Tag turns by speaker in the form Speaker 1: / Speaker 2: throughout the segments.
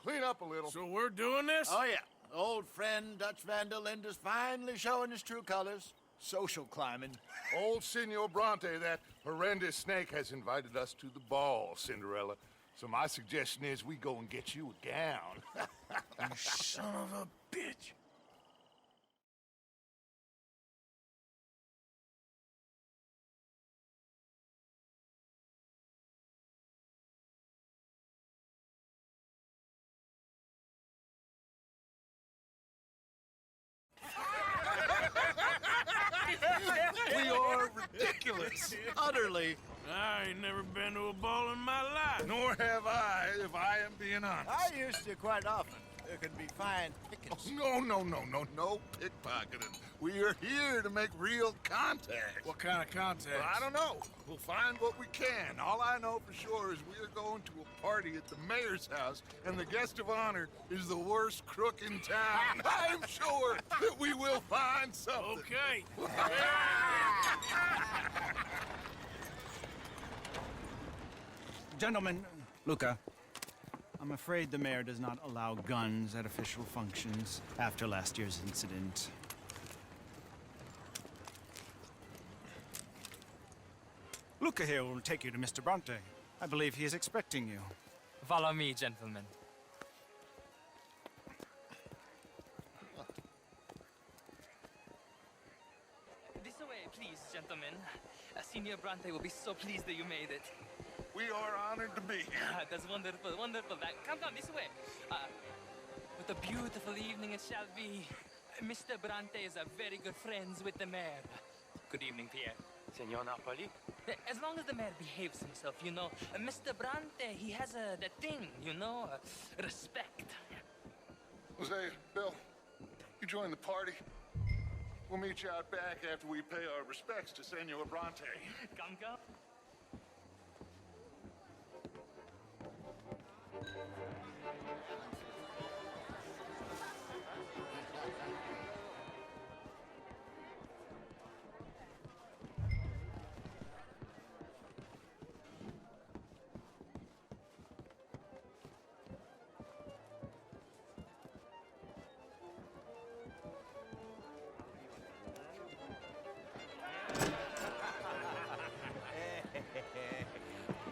Speaker 1: clean up a little.
Speaker 2: So we're doing this?
Speaker 3: Oh, yeah. Old friend Dutch Van der Linde's finally showing his true colors. Social climbing.
Speaker 1: Old Senor Bronte, that horrendous snake, has invited us to the ball, Cinderella. So my suggestion is we go and get you a gown.
Speaker 2: You son of a bitch.
Speaker 3: We are ridiculous. Utterly.
Speaker 2: I ain't never been to a ball in my life.
Speaker 1: Nor have I, if I am being honest.
Speaker 3: I used to quite often. There can be fine pickings.
Speaker 1: No pickpocketing. We are here to make real contact.
Speaker 2: What kind of contact?
Speaker 1: Well, I don't know. We'll find what we can. All I know for sure is we are going to a party at the mayor's house, and the guest of honor is the worst crook in town. I'm sure that we will find something.
Speaker 2: Okay.
Speaker 4: Gentlemen, Luca, I'm afraid the mayor does not allow guns at official functions after last year's incident. Luca here will take you to Mr. Bronte. I believe he is expecting you.
Speaker 5: Follow me, gentlemen. This way, please, gentlemen. Senior Bronte will be so pleased that you made it.
Speaker 1: We are honored to be here.
Speaker 5: That's wonderful, wonderful. Come this way. What a beautiful evening it shall be. Mr. Bronte is very good friends with the mayor. Good evening, Pierre.
Speaker 6: Senor Napoli?
Speaker 5: As long as the mayor behaves himself, you know. Mr. Bronte, he has that thing, you know, respect.
Speaker 1: Jose, Bill, you join the party. We'll meet you out back after we pay our respects to Senor Bronte.
Speaker 5: Come.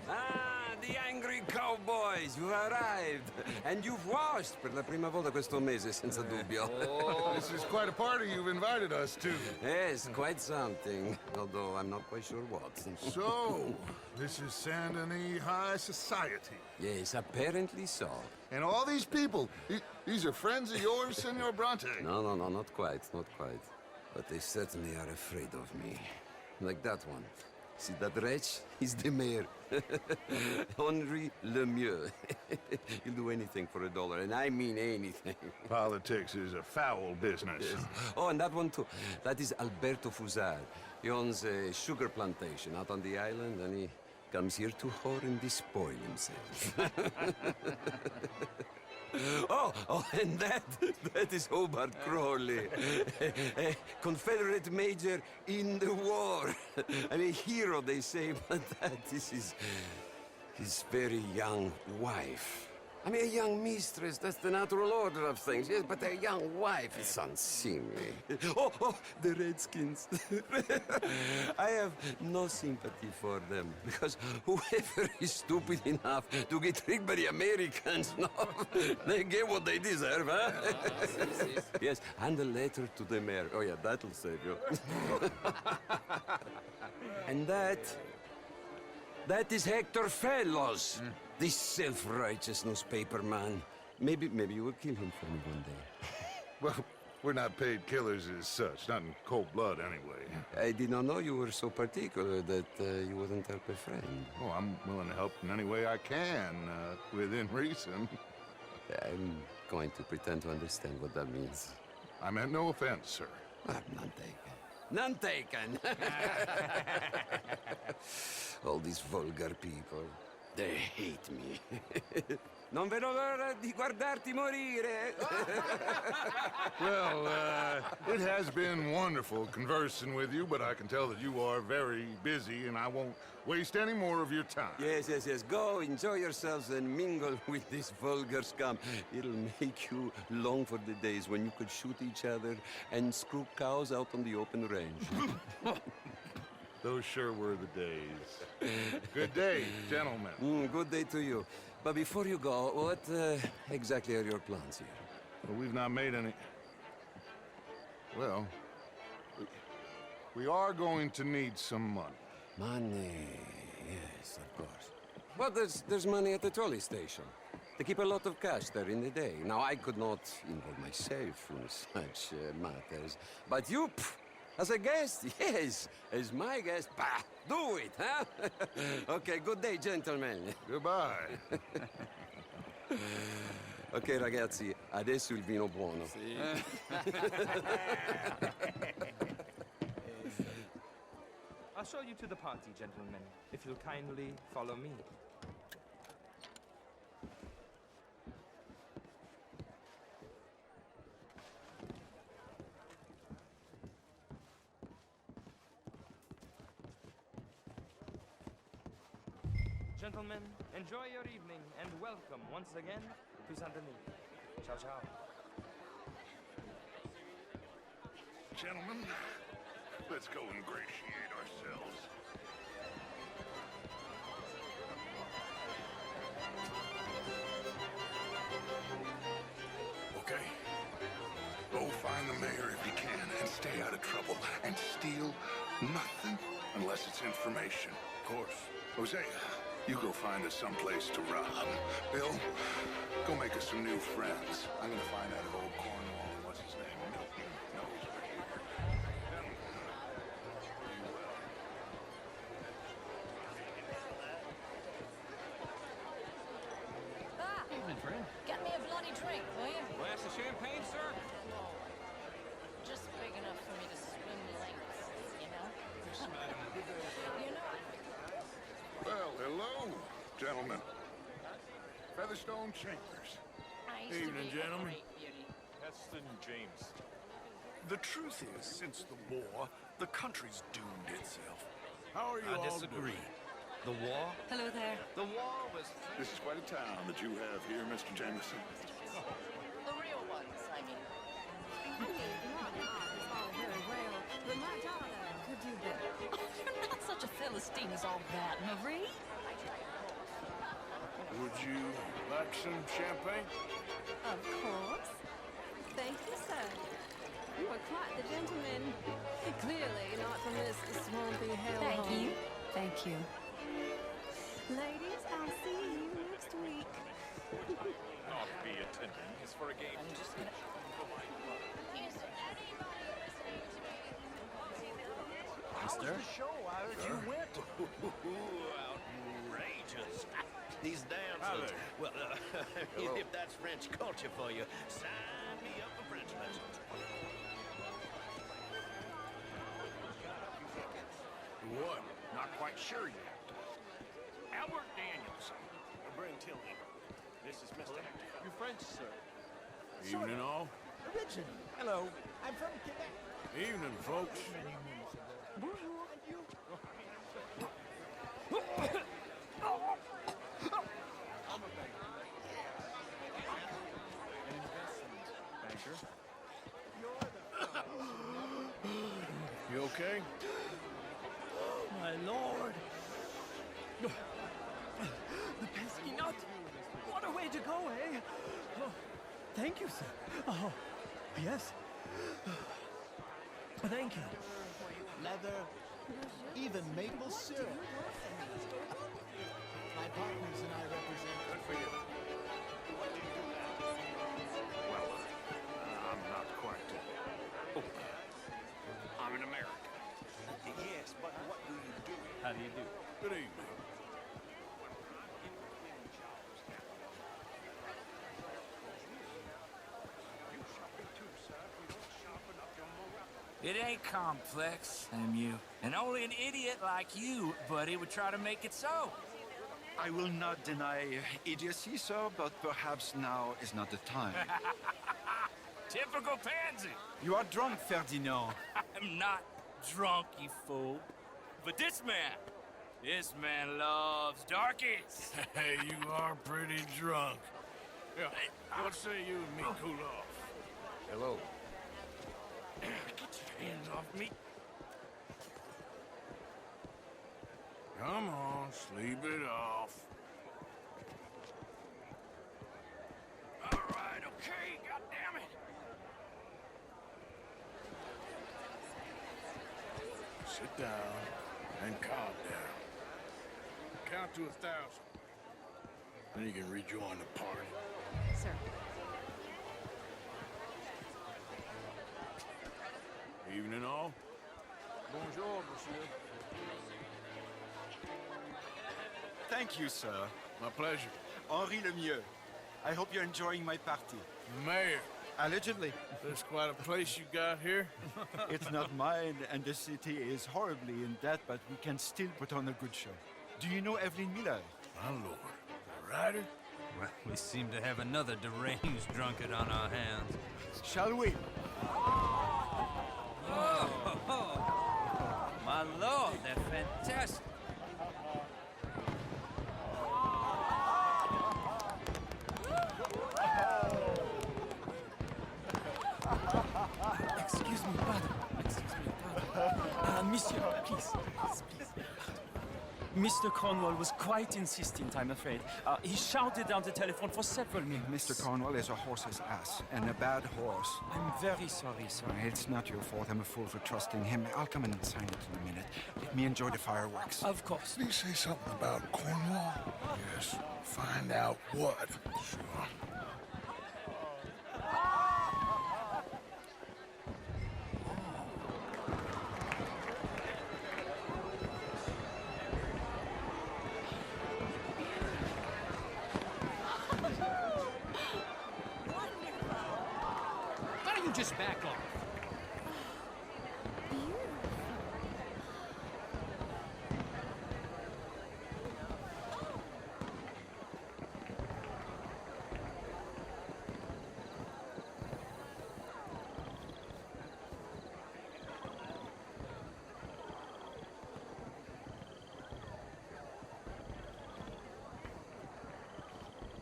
Speaker 6: Ah, the angry cowboys, you arrived. And you've washed per la prima volta questo mese, senza dubbio.
Speaker 1: This is quite a party you've invited us to.
Speaker 6: Yes, quite something. Although I'm not quite sure what.
Speaker 1: So, this is Saint Denis High Society.
Speaker 6: Yes, apparently so.
Speaker 1: And all these people, these are friends of yours, Senor Bronte?
Speaker 6: No, not quite, not quite. But they certainly are afraid of me. Like that one. See that wretch? He's the mayor. Henri Lemieux. He'll do anything for $1, and I mean anything.
Speaker 1: Politics is a foul business.
Speaker 6: Yes. Oh, and that one too. That is Alberto Fusar. He owns a sugar plantation out on the island, and he comes here to whore and despoil himself. Oh, and that is Hobart Crawley, a Confederate major in the war. I mean, hero, they say, but that is his very young wife. I mean, a young mistress, that's the natural order of things, yes, but a young wife is unseemly. Oh, the Redskins. I have no sympathy for them, because whoever is stupid enough to get tricked by the Americans, no, they get what they deserve, huh? Yes, and a letter to the mayor. Oh, yeah, that'll save you. And that is Hector Fellows. This self-righteous newspaper man. Maybe you will kill him for me one day.
Speaker 1: Well, we're not paid killers as such, not in cold blood anyway.
Speaker 6: I did not know you were so particular that you wouldn't help a friend.
Speaker 1: Oh, I'm willing to help in any way I can, within reason.
Speaker 6: I'm going to pretend to understand what that means.
Speaker 1: I meant no offense, sir.
Speaker 6: None taken. None taken! All these vulgar people, they hate me. Non vedo l'ora di guardarti morire.
Speaker 1: Well, it has been wonderful conversing with you, but I can tell that you are very busy, and I won't waste any more of your time.
Speaker 6: Yes, yes, yes. Go, enjoy yourselves and mingle with this vulgar scum. It'll make you long for the days when you could shoot each other and screw cows out on the open range.
Speaker 1: Those sure were the days. Good day, gentlemen.
Speaker 6: Good day to you. But before you go, what exactly are your plans here?
Speaker 1: Well, we've not made any... Well, we are going to need some money.
Speaker 6: Money, yes, of course. Well, there's money at the trolley station. They keep a lot of cash there in the day. Now, I could not involve myself in such matters. But you, as a guest, yes, as my guest, bah, do it, huh? Okay, good day, gentlemen.
Speaker 1: Goodbye.
Speaker 6: Ok, ragazzi, adesso il vino buono.
Speaker 7: I'll show you to the party, gentlemen, if you'll kindly follow me. Gentlemen, enjoy your evening and welcome once again to Saint-Denis. Ciao, ciao.
Speaker 1: Gentlemen, let's go ingratiate ourselves. Okay. Go find the mayor if you can and stay out of trouble. And steal nothing unless it's information. Of course. Hosea, you go find us someplace to rob. Bill, go make us some new friends. I'm gonna find out if old Cornwall, what's his name, Milton, knows we're here.
Speaker 8: Ah, get me a bloody drink, will you?
Speaker 7: Glass of champagne, sir?
Speaker 8: Just big enough for me to swim lanes, you know? You know,
Speaker 1: Well, hello, gentlemen. Featherstone Chambers.
Speaker 8: I used
Speaker 2: Evening,
Speaker 8: to be
Speaker 2: gentlemen.
Speaker 8: a great beauty.
Speaker 9: Heston James. The truth is, since the war, the country's doomed itself.
Speaker 2: How are you all doing?
Speaker 9: The war?
Speaker 8: Hello there.
Speaker 9: The war was...
Speaker 1: This is quite a town that you have here, Mr. Jameson.
Speaker 8: The real ones, I mean.
Speaker 10: But my daughter could do better.
Speaker 8: Oh, you're not such a Philistine as all that, Marie.
Speaker 2: Would you like some champagne?
Speaker 10: Of course. Thank you, sir. You are quite the gentleman. Clearly not from this swampy hellhole.
Speaker 8: Thank you. Thank you.
Speaker 10: Ladies, I'll see you next week.
Speaker 9: Not be attending. It's for a game.
Speaker 8: I'm just gonna... Is anybody listening to me?
Speaker 3: How was the show? I heard you went.
Speaker 11: Outrageous. These
Speaker 2: Hi
Speaker 11: dancers.
Speaker 2: there.
Speaker 11: Well, if that's French culture for you, sign me up for French lessons.
Speaker 2: What?
Speaker 3: Not quite sure yet.
Speaker 11: Albert Daniels. Bring Tilly. This is Mr. Hector.
Speaker 7: You French, sir?
Speaker 2: Evening, all.
Speaker 3: Originally. Hello. I'm from Quebec.
Speaker 2: Evening, folks. You okay?
Speaker 7: My lord! The pesky nut! What a way to go, eh? Oh, thank you, sir. Oh, yes. Thank you.
Speaker 3: Leather, even maple syrup. My partners and I represent...
Speaker 1: Good for you. Well, I'm not quite. Oh, I'm an American.
Speaker 11: Yes, but what do you do?
Speaker 7: How do you do?
Speaker 2: Good evening.
Speaker 12: It ain't complex, MU. And only an idiot like you, buddy, would try to make it so. I will not deny idiocy, sir, but perhaps now is not the time.
Speaker 11: Typical pansy.
Speaker 12: You are drunk, Ferdinand.
Speaker 11: I'm not drunk, you fool. But this man loves darkies.
Speaker 2: Hey, you are pretty drunk. Yeah, what say you and me cool off?
Speaker 6: Hello.
Speaker 11: Get your hands off me.
Speaker 2: Come on, sleep it off.
Speaker 11: All right, okay, goddammit.
Speaker 2: Sit down and calm down. Count to 1,000. Then you can rejoin the party.
Speaker 10: Sir.
Speaker 2: Evening all.
Speaker 1: Bonjour, monsieur.
Speaker 12: Thank you, sir.
Speaker 2: My pleasure.
Speaker 12: Henri Lemieux. I hope you're enjoying my party.
Speaker 2: Mayor,
Speaker 12: Allegedly.
Speaker 2: there's quite a place you got here.
Speaker 12: It's not mine, and the city is horribly in debt, but we can still put on a good show. Do you know Evelyn Miller?
Speaker 2: My lord. The writer?
Speaker 13: Well, we seem to have another deranged drunkard on our hands.
Speaker 12: Shall we?
Speaker 13: Oh, my lord, they're fantastic.
Speaker 7: Excuse me, pardon. Excuse me, pardon. Monsieur, please. Mr. Cornwall was quite insistent, I'm afraid. He shouted down the telephone for several minutes.
Speaker 12: Mr. Cornwall is a horse's ass, and a bad horse.
Speaker 7: I'm very sorry, sir.
Speaker 12: It's not your fault. I'm a fool for trusting him. I'll come in and sign it in a minute. Let me enjoy the fireworks.
Speaker 7: Of course.
Speaker 1: Did he say something about Cornwall? Yes. Find out what. Sure.
Speaker 5: Why don't you just back off?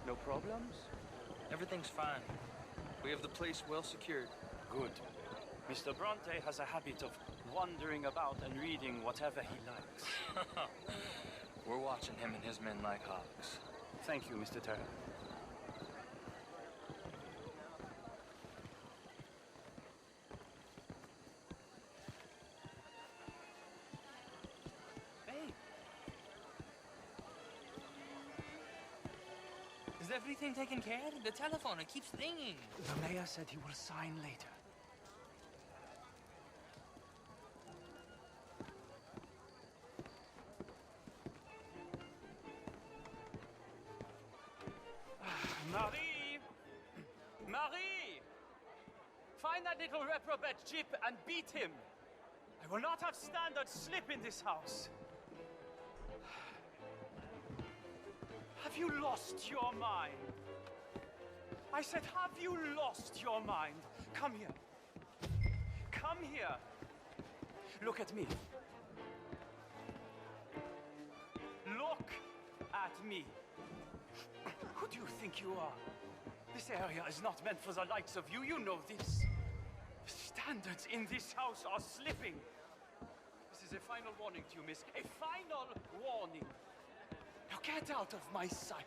Speaker 14: No problems? Everything's fine. We have the place well secured.
Speaker 7: Good. Mr. Bronte has a habit of wandering about and reading whatever he likes.
Speaker 14: We're watching him and his men like hawks.
Speaker 7: Thank you, Mr. Turner.
Speaker 5: Hey. Is everything taken care of? The telephone, it keeps ringing.
Speaker 7: The mayor said he will sign later. Marie! Marie! Find that little reprobate Jip and beat him. I will not have standard slip in this house. Have you lost your mind? I said, have you lost your mind? Come here. Come here. Look at me. Look at me. Who do you think you are? This area is not meant for the likes of you. You know this. The standards in this house are slipping. This is a final warning to you, miss. A final warning. Now get out of my sight.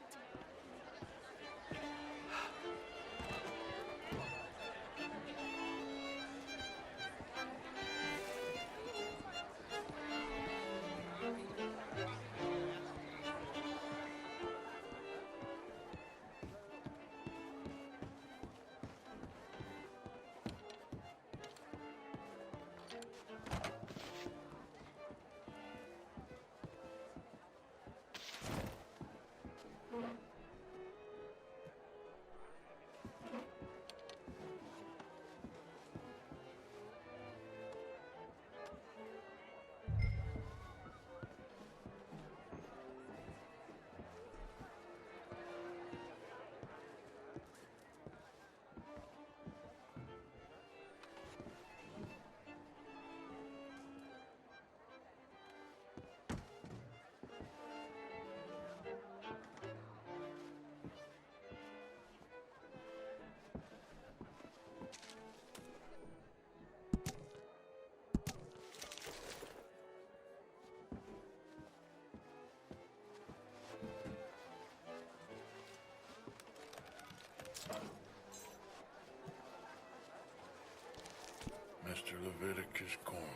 Speaker 2: Leviticus Cornwall.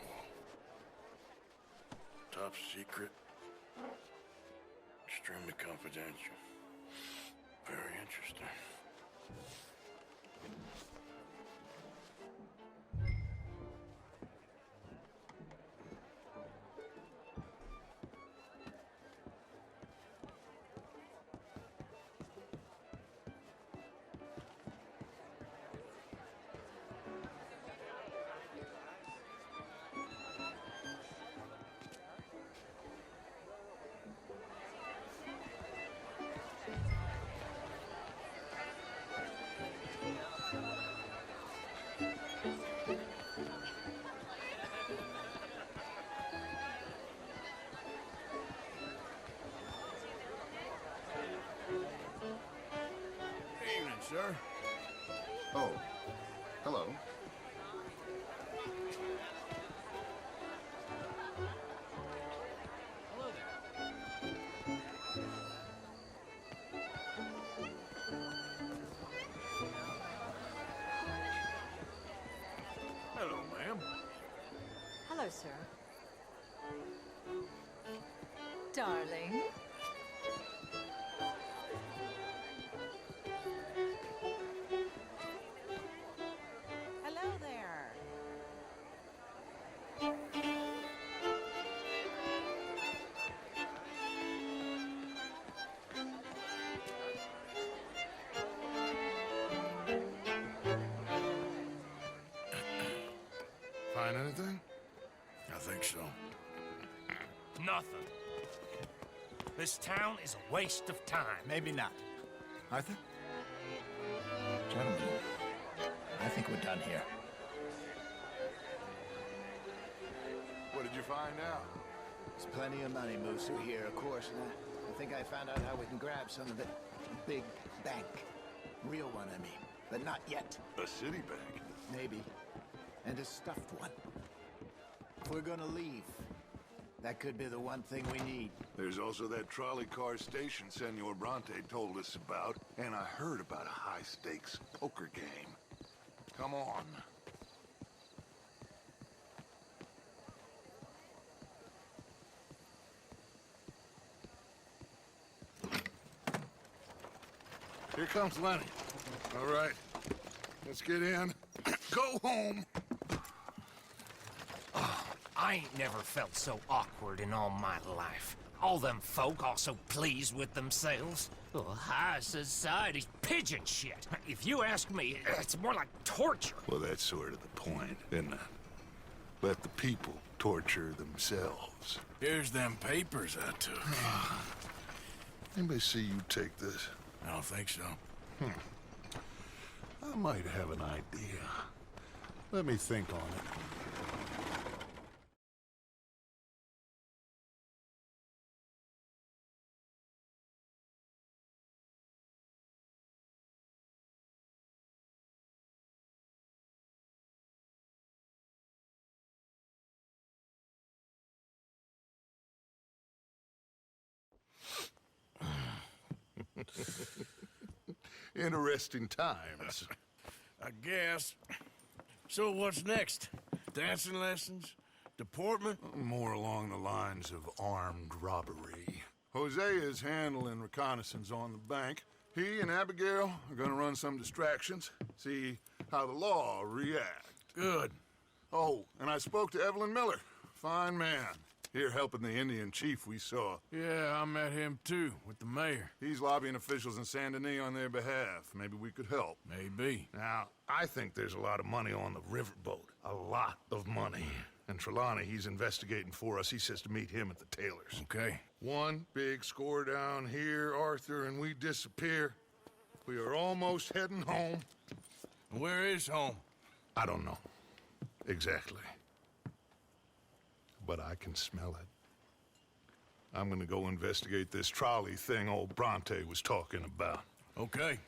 Speaker 2: Top secret. Extremely confidential. Very interesting. Evening, sir.
Speaker 15: Oh, hello.
Speaker 2: Hello, ma'am.
Speaker 16: Hello, sir. Darling. Hello there.
Speaker 1: Find anything?
Speaker 2: I think so.
Speaker 11: Nothing. This town is a waste of time.
Speaker 3: Maybe not. Arthur? Gentlemen, I think we're done here.
Speaker 1: What did you find out?
Speaker 3: There's plenty of money moves through here, of course, and I think I found out how we can grab some of it. A big bank. Real one, I mean. But not yet.
Speaker 9: A city bank?
Speaker 3: Maybe. And a stuffed one. If we're gonna leave, that could be the one thing we need.
Speaker 1: There's also that trolley car station Senor Bronte told us about, and I heard about a high-stakes poker game. Come on. Here comes Lenny. All right, let's get in. Go home.
Speaker 11: I ain't never felt so awkward in all my life. All them folk all so pleased with themselves. Oh, high society's pigeon shit. If you ask me, it's more like torture.
Speaker 1: Well, that's sort of the point, isn't it? Let the people torture themselves.
Speaker 2: Here's them papers I took.
Speaker 1: Anybody see you take this?
Speaker 2: I don't think so.
Speaker 1: I might have an idea. Let me think on it. Interesting times.
Speaker 2: I guess. So what's next? Dancing lessons? Deportment?
Speaker 1: More along the lines of armed robbery. Hosea is handling reconnaissance on the bank. He and Abigail are gonna run some distractions, see how the law react.
Speaker 2: Good.
Speaker 1: Oh, and I spoke to Evelyn Miller. Fine man. Here helping the Indian chief we saw.
Speaker 2: Yeah, I met him too, with the mayor.
Speaker 1: He's lobbying officials in Saint Denis on their behalf. Maybe we could help.
Speaker 2: Maybe.
Speaker 1: Now, I think there's a lot of money on the riverboat. A lot of money. And Trelawney, he's investigating for us. He says to meet him at the Taylors.
Speaker 2: Okay.
Speaker 1: One big score down here, Arthur, and we disappear. We are almost heading home.
Speaker 2: Where is home?
Speaker 1: I don't know. Exactly. But I can smell it. I'm gonna go investigate this trolley thing old Bronte was talking about.
Speaker 2: Okay.